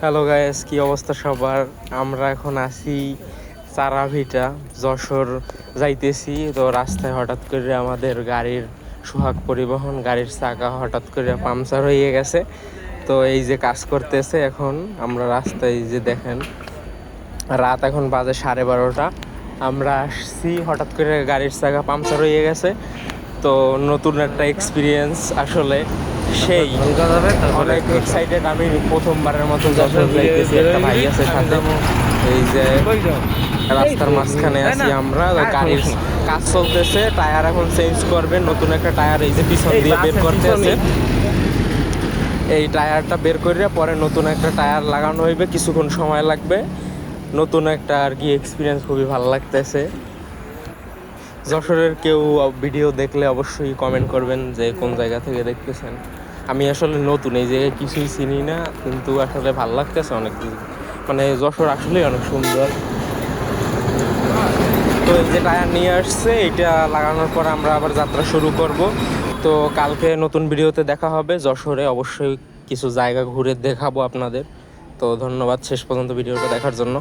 Hello guys, কি অবস্থা সবার? আমরা এখন আছি চারাভিটা, যশোর যাইতেছি। তো রাস্তায় হঠাৎ করে আমাদের গাড়ির সোহাগ পরিবহন গাড়ির চাকা হঠাৎ করে পাংচার হয়ে গেছে। তো এই যে কাজ করতেছে এখন আমরা রাস্তায়, যে দেখেন রাত এখন বাজে 12:30। আমরা আসছি, হঠাৎ করে গাড়ির চাকা পাংচার হয়ে গেছে। তো নতুন একটা এক্সপিরিয়েন্স আসলে, সেই অনেক এক্সাইটেড। আমি প্রথমবারের মতো যশোর যাইতেছি, একটা ভাই আছে সাথে। এই যে রাস্তার মাঝখানে আছি আমরা, গাড়ির কাজ চলতেছে, টায়ার এখন চেঞ্জ করবে, নতুন একটা টায়ার এই যে পিছন দিয়ে বের করতে আছে। এই টায়ারটা বের করে পরে নতুন একটা টায়ার লাগানো হইবে, কিছুক্ষণ সময় লাগবে। নতুন একটা আর কি এক্সপিরিয়েন্স, খুবই ভালো লাগতেছে। যশোরের কেউ ভিডিও দেখলে অবশ্যই কমেন্ট করবেন যে কোন জায়গা থেকে দেখতেছেন। আমি আসলে নতুন, এই জায়গায় কিছুই চিনি না, কিন্তু আসলে ভালো লাগতেছে অনেক কিছু। মানে যশোর আসলেই অনেক সুন্দর। তো এই যে টায়ার নিয়ে আসছে, এটা লাগানোর পর আমরা আবার যাত্রা শুরু করব। তো কালকে নতুন ভিডিওতে দেখা হবে। যশোরে অবশ্যই কিছু জায়গা ঘুরে দেখাবো আপনাদের। তো ধন্যবাদ শেষ পর্যন্ত ভিডিওটা দেখার জন্য।